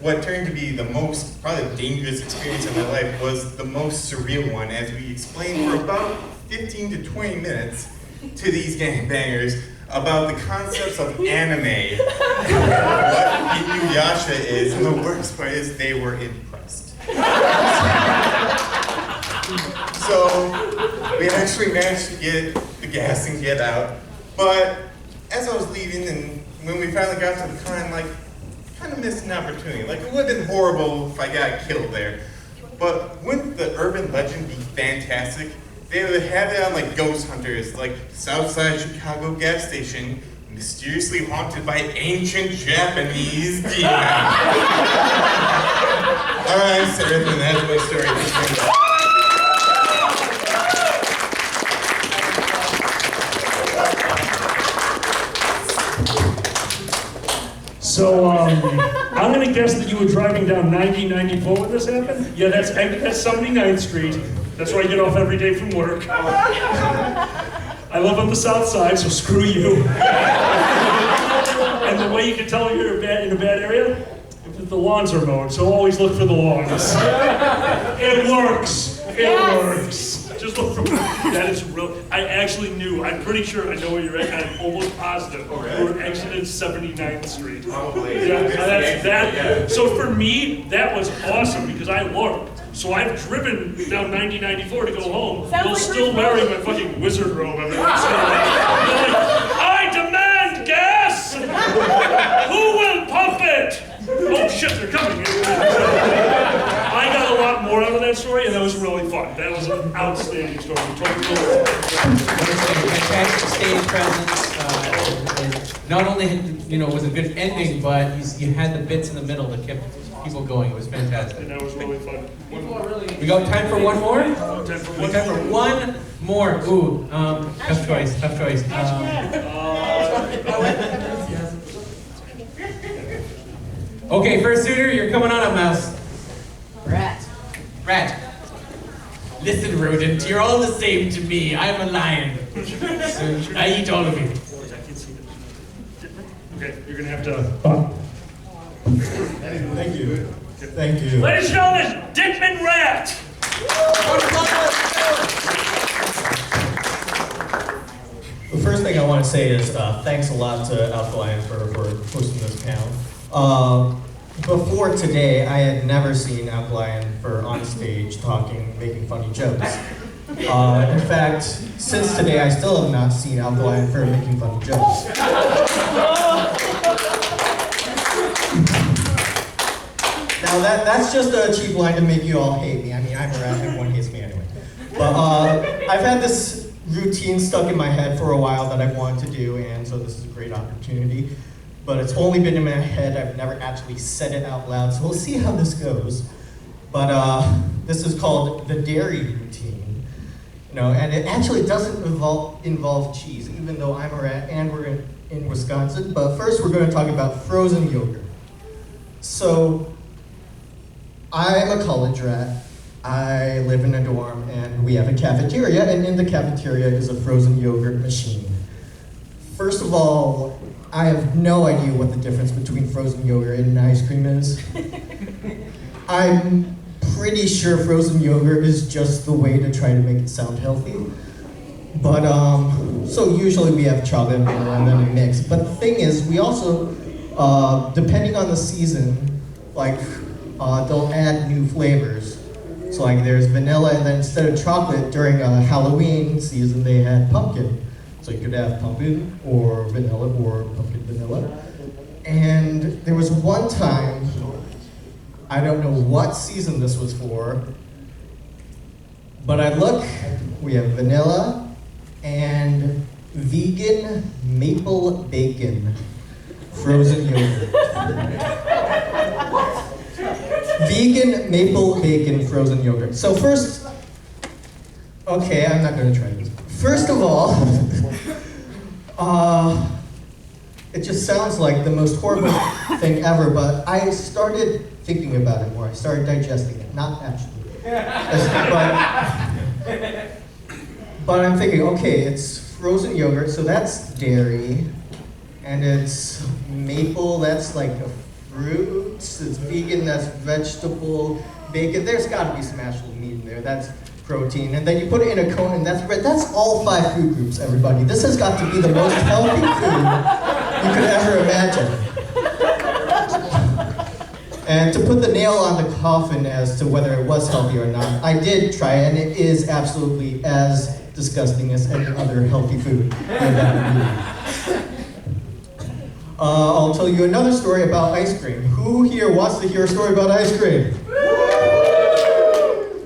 what turned to be the most, probably the dangerous experience of my life was the most surreal one, as we explained for about 15 to 20 minutes to these gangbangers about the concepts of anime, what Inuyasha is, and the worst part is they were impressed. So we actually managed to get the gas and get out. But as I was leaving, and when we finally got to the car, I'm like, kind of missed an opportunity. Like, it would have been horrible if I got killed there. But wouldn't the urban legend be fantastic? They would have it on like Ghost Hunters, like Southside Chicago gas station, mysteriously haunted by ancient Japanese demons. All right, Sertin, that's my story. So, I'm gonna guess that you were driving down 9094 when this happened? Yeah, that's 79th Street. That's where I get off every day from work. I live on the south side, so screw you. And the way you can tell you're in a bad area? If the lawns are mowed, so always look for the lawns. It works. It works. Just look for that is real. I actually knew. I'm pretty sure I know where you're at. I'm almost positive. You were exited 79th Street. Probably. Yeah, that's that. So for me, that was awesome because I learned. So I've driven down 9094 to go home, while still wearing my fucking wizard robe every once in a while. I demand gas! Who will pump it? Oh shit, they're coming. I got a lot more out of that story, and that was really fun. That was an outstanding story. Fantastic stage presence. Not only was a good ending, but you had the bits in the middle that kept people going. It was fantastic. And that was really fun. We got time for one more? Time for one Time for one more. Ooh, tough choice. Okay, first suitor, you're coming on up, Mouse. Rat. Listen, rodent, you're all the same to me. I'm a lion. So I eat all of you. Okay, you're gonna have to. Thank you. Thank you. Ladies and gentlemen, Dickman Rat. The first thing I want to say is thanks a lot to Alkaline for hosting this panel. Before today, I had never seen Alkaline on stage talking, making funny jokes. In fact, since today, I still have not seen Alkaline making funny jokes. Now that's just a cheap line to make you all hate me. I mean, I'm a rat, everyone hates me anyway. But I've had this routine stuck in my head for a while that I've wanted to do, and so this is a great opportunity. But it's only been in my head, I've never actually said it out loud, so we'll see how this goes. But this is called the dairy routine. And it actually doesn't involve cheese, even though I'm a rat and we're in Wisconsin. But first we're going to talk about frozen yogurt. So, I'm a college rat. I live in a dorm and we have a cafeteria, and in the cafeteria is a frozen yogurt machine. First of all, I have no idea what the difference between frozen yogurt and ice cream is. I'm pretty sure frozen yogurt is just the way to try to make it sound healthy. But, so usually we have chocolate and vanilla and then a mix. But the thing is, we also, depending on the season, they'll add new flavors. So there's vanilla, and then instead of chocolate, during Halloween season, they had pumpkin. So you could have pumpkin or vanilla or pumpkin vanilla. And there was one time, I don't know what season this was for, but I look, we have vanilla and vegan maple bacon frozen yogurt. Vegan maple bacon frozen yogurt. So first, okay, I'm not gonna try this. First of all, it just sounds like the most horrible thing ever, but I started thinking about it more. I started digesting it, not actually. But I'm thinking, okay, it's frozen yogurt, so that's dairy, and it's maple, that's like a fruit, it's vegan, that's vegetable, bacon, there's gotta be some actual meat in there, that's protein, and then you put it in a cone, and that's bread. That's all 5 food groups, everybody. This has got to be the most healthy food you could ever imagine. And to put the nail on the coffin as to whether it was healthy or not, I did try it, and it is absolutely as disgusting as any other healthy food you've ever eaten. I'll tell you another story about ice cream. Who here wants to hear a story about ice cream?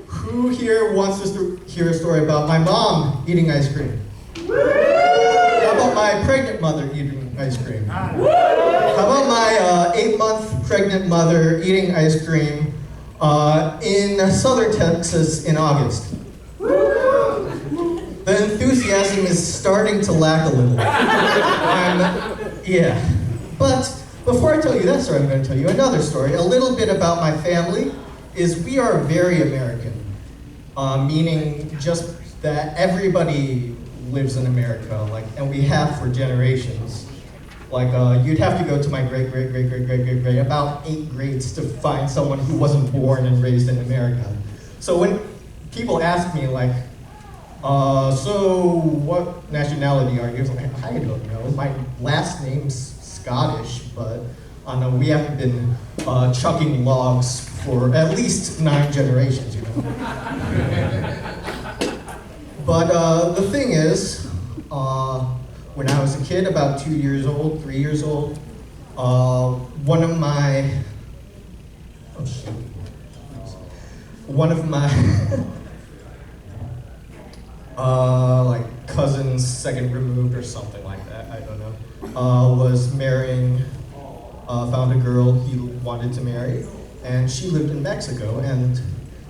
Who here wants to hear a story about my mom eating ice cream? How about my pregnant mother eating ice cream? How about my 8-month pregnant mother eating ice cream in southern Texas in August? The enthusiasm is starting to lack a little. Yeah. But before I tell you that story, I'm going to tell you another story. A little bit about my family is we are very American, meaning just that everybody lives in America, and we have for generations. You'd have to go to my great, about 8 grades to find someone who wasn't born and raised in America. So when people ask me, so what nationality are you? I don't know. My last name's Scottish, but I know we haven't been chucking logs for at least 9 generations, But the thing is, when I was a kid, about 2 years old, 3 years old, one of my cousins, second removed or something like that, I don't know, was marrying, found a girl he wanted to marry, and she lived in Mexico, and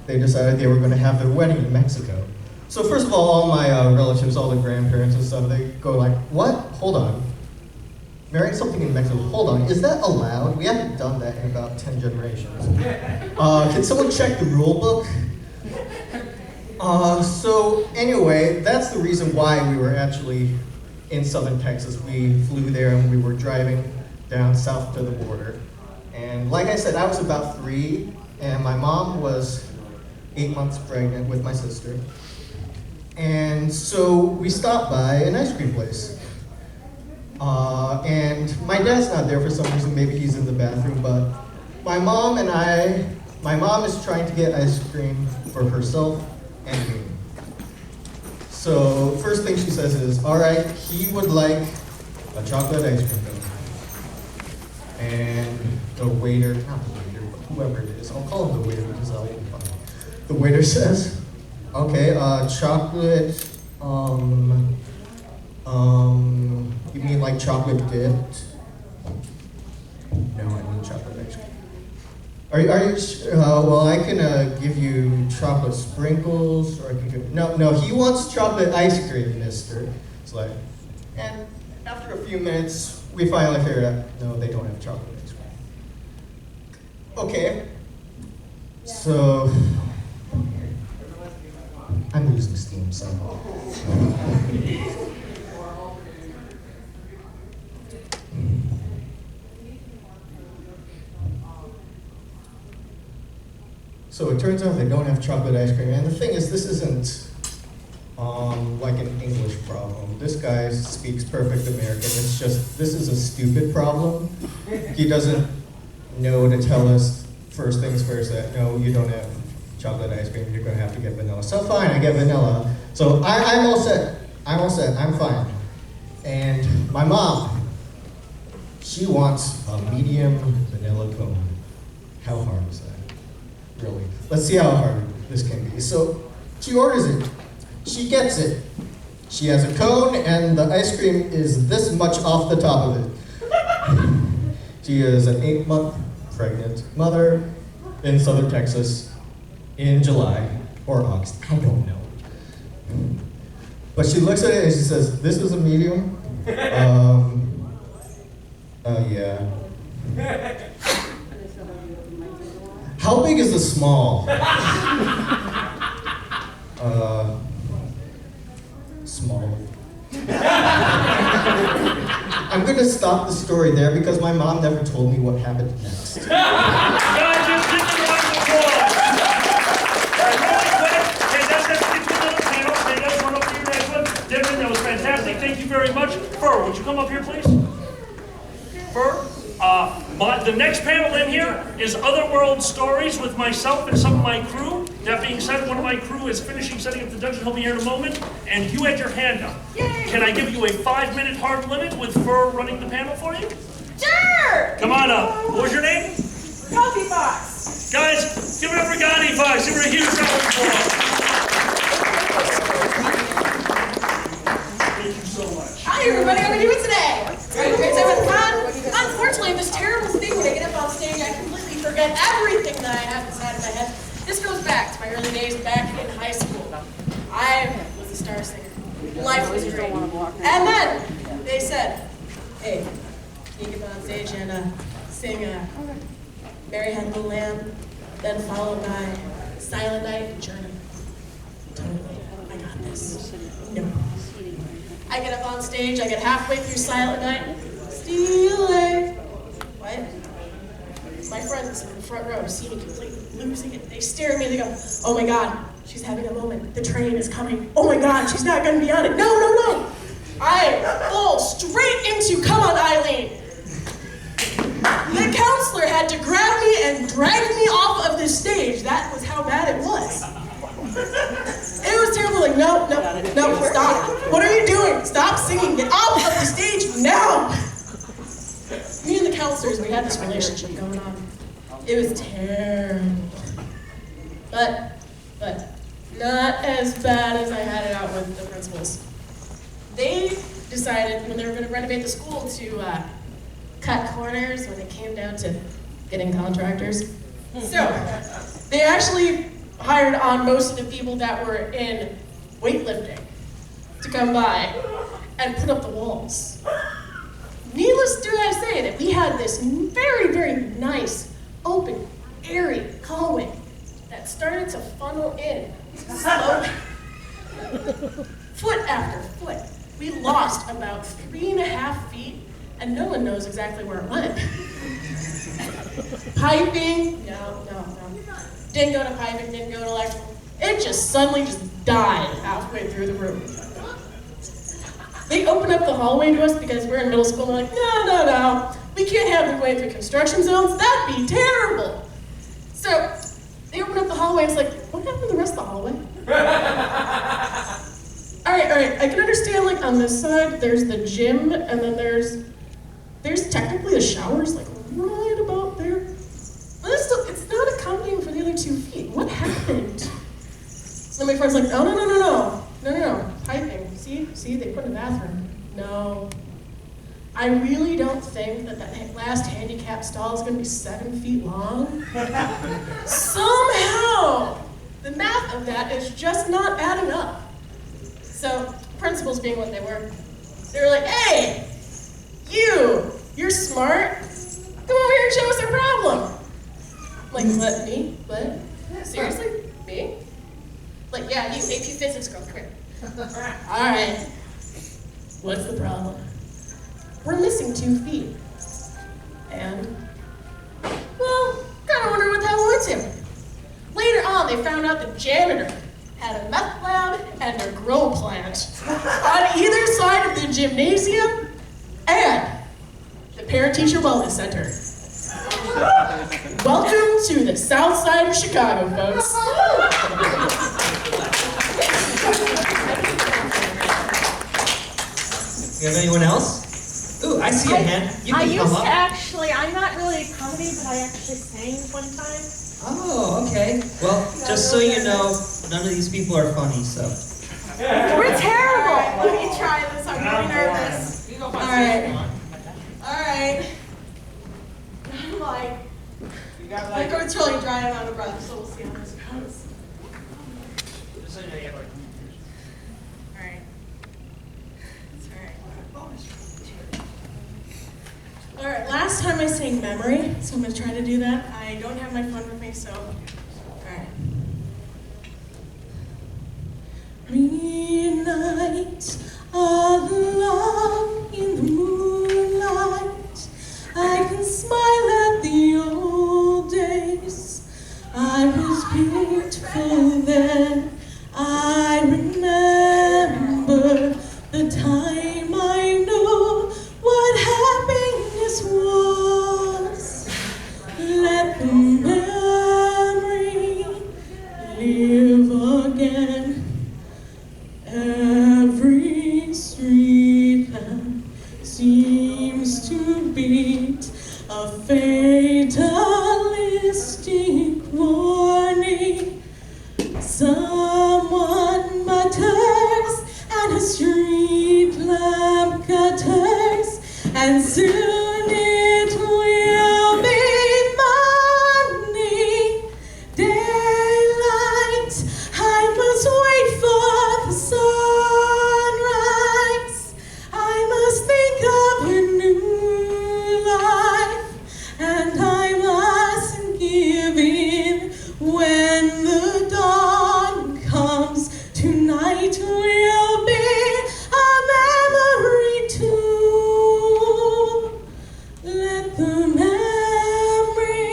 they decided they were going to have their wedding in Mexico. So first of all my relatives, all the grandparents and stuff, they go what? Hold on. Marrying something in Mexico, hold on, is that allowed? We haven't done that in about 10 generations. Can someone check the rule book? So anyway, that's the reason why we were actually in southern Texas. We flew there and we were driving down south to the border. And like I said, I was about 3, and my mom was 8 months pregnant with my sister. And so we stopped by an ice cream place. And my dad's not there for some reason, maybe he's in the bathroom, but my mom is trying to get ice cream for herself and me. So first thing she says is, all right, he would like a chocolate ice cream cone. And the waiter, not the waiter, but whoever it is, I'll call him the waiter because I'll be fine. The waiter says, okay, chocolate, you mean like chocolate dipped? No, I mean chocolate ice cream. Are you, well, I can give you chocolate sprinkles, or I can give, no, he wants chocolate ice cream, mister. It's and after a few minutes, we finally figured out, no, they don't have chocolate ice cream. Okay, so, I'm losing steam somehow. So it turns out they don't have chocolate ice cream, and the thing is, this isn't like an English problem. This guy speaks perfect American. It's just, this is a stupid problem. He doesn't know to tell us first things first that, no, you don't have chocolate ice cream, you're gonna have to get vanilla. So fine, I get vanilla. So I'm all set. I'm fine. And my mom, she wants a medium vanilla cone. How hard is that? Really? Let's see how hard this can be. So she orders it. She gets it. She has a cone, and the ice cream is this much off the top of it. She is an 8-month pregnant mother in southern Texas in July or August. I don't know. But she looks at it and she says, this is a medium? Yeah. How big is the small? Small. I'm gonna stop the story there because my mom never told me what happened next. Guys, just give me a round of applause. Really quick, hey, that's a 60-minute panel. Hey, that's one up for your next one. Dickman, that was fantastic. Thank you very much. Fur, would you come up here, please? Fur? The next panel in here is Otherworld Stories with myself and some of my crew. That being said, one of my crew is finishing setting up the dungeon. He'll be here in a moment. And you had your hand up. Yay! Can I give you a 5-minute hard limit with Fur running the panel for you? Sure! Come on up. What was your name? Coffey Box. Guys, give it up for Gotti Fox. Give her a huge round of applause. Thank you so much. Hi everybody, how are we doing today? Great time with fun. Unfortunately, this terrible thing when I get up on stage, I completely forget everything that I have inside of my head. This goes back to my early days back in high school. I was a star singer. Life was great. And then they said, hey, can you get on stage and sing Mary Had a Little Lamb, then followed by Silent Night and Journey. Totally, I got this. No. I get up on stage, I get halfway through Silent Night, stealing. What? My friends in the front row see me completely losing it. They stare at me, they go, oh my God, she's having a moment. The train is coming. Oh my God, she's not gonna be on it. No, no, no. I fall straight into Come On Eileen. The counselor had to grab me and drag me off of the stage. That was how bad it was. It was terrible, like, no, no, no, stop. What are you doing? Stop singing, get off of the stage now. Me and the counselors, we had this relationship going on. It was terrible. But not as bad as I had it out with the principals. They decided when they were going to renovate the school to cut corners when it came down to getting contractors. So they actually hired on most of the people that were in weightlifting to come by and put up the walls. Needless do I say that we had this very, very nice, open, airy hallway that started to funnel in slowly, foot after foot. We lost about 3.5 feet, and no one knows exactly where it went. Piping, no. Didn't go to piping, didn't go to electrical. It just suddenly just died halfway through the room. They opened up the hallway to us because we're in middle school, and they're like, no. We can't have them going through construction zones. That'd be terrible. So they opened up the hallway, and it's like, what happened to the rest of the hallway? All right, I can understand, like, on this side, there's the gym, and then there's technically the showers, like, right about there. But it's not accompanying for the other 2 feet. What happened? So my friend's like, no, piping. See, they put in a bathroom. No. I really don't think that last handicap stall is gonna be 7 feet long. Somehow, the math of that is just not adding up. So, principals being what they were like, hey, you're smart. Come over here and show us our problem. I'm like, what, me? What? Seriously? Me? Like, yeah, you AP Physics girl, come here. All right, what's the problem? We're missing 2 feet. And, well, kind of wonder what that was to. Later on, they found out the janitor had a meth lab and a grow plant on either side of the gymnasium and the Parent-Teacher Wellness Center. Welcome to the South Side of Chicago, folks. You have anyone else? Ooh, I see a hand. You can come up. I'm not really a comedy, but I actually sang one time. Oh, okay. Well, just so you know, none of these people are funny, so. We're terrible. Let me try this. I'm really nervous. All right. I'm like, it's really dry and out of breath, so we'll see how this goes. All right. All right, last time I sang Memory, so I'm going to try to do that. I don't have my phone with me, so, all right. Midnight, alone in the moonlight, I can smile at the old days. I was beautiful then. I remember the time I knew what happiness was. soon it will be morning, daylight. I must wait for the sunrise. I must think of a new life, and I must give in when the dawn comes. Tonight will be a memory too. Let the memory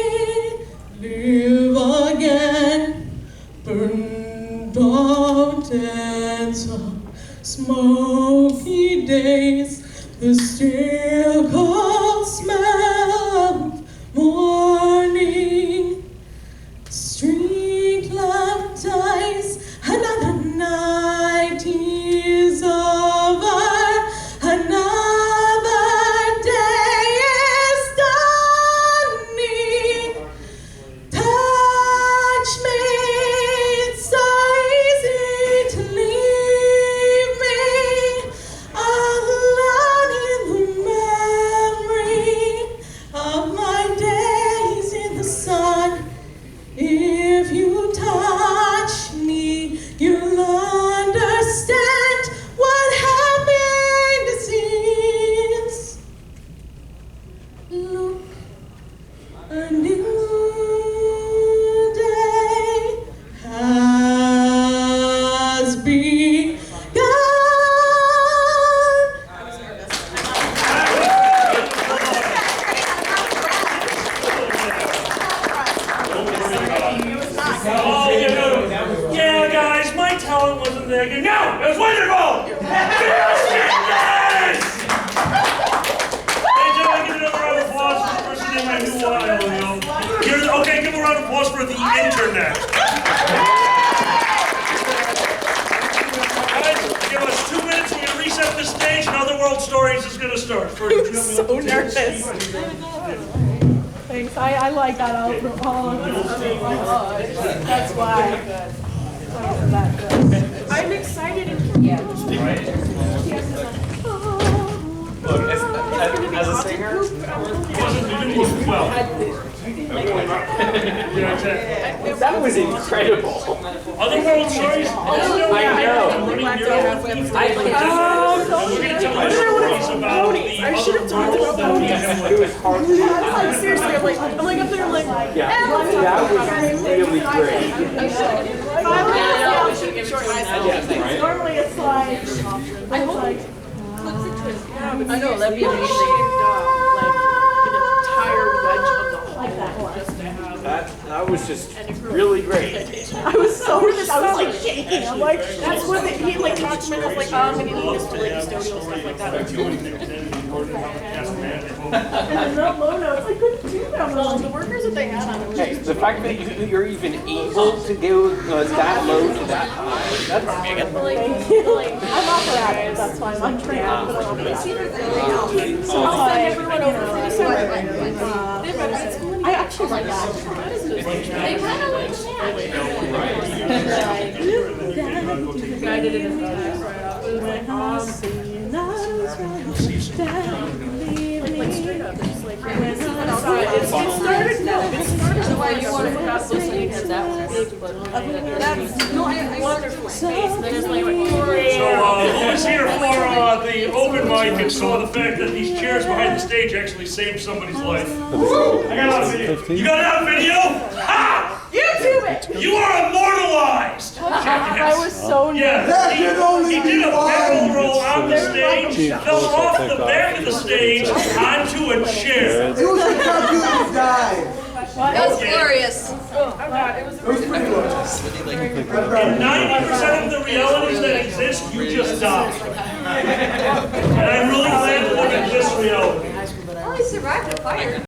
live again. Burned out ends of smoky days, the still cold smell of morning. Street lamp dies, another night is over, another day is dawning. Touch me, it's so easy to leave me alone in the memory of my days in the sun. If you touch me, you'll understand what happiness is. Look, a new day has begun. Oh, yeah, guys, my talent wasn't there. No, it was wonderful! Yes! Hey, gentlemen, give another round of applause for the person in my new audio. Okay, give a round of applause for the internet. Guys, give us 2 minutes, we're going to reset the stage, and Other World Stories is going to start. I'm so nervous. Thanks. I like that outfit. That's why. I'm excited and Look, as a singer, He didn't look well. that was incredible. Other World Stories? I know. We're going to tell stories about the I should have talked about It was hard to do. seriously, I'm like up there, like, Yeah, that was really great. normally it's like, I like, I know, that'd be amazing. Like, an entire wedge of the whole, just to have. That was just really great. I was so like shaking. I'm like, that's what he like talked to me. I was like, I'm gonna need this for like custodial stuff like that. And then the low notes, I couldn't do them. The workers that they had on it. Hey, the fact that you're even able to go that low to that high, that's Thank you. I'm not for that. That's fine. I'm trained. But I'm so I'll send everyone over for the summer. I actually like that. They kind of like the guy did it in the like straight up, it's like it started the way you wanted to have listening to that one. That's no, I wonderful space. Then it's like So, who was here for the open mic and saw the fact that these chairs behind the stage actually saved somebody's life? I got a video. You got it on video? Ha! YouTube it! You are immortalized! I was so Yeah, he did a barrel roll on the stage, fell off the back of the stage onto a chair. It was a calculated dive. That was glorious. In 90% of the realities that exist, you just die. And I'm really glad to look at this reality. Well, he survived the fire.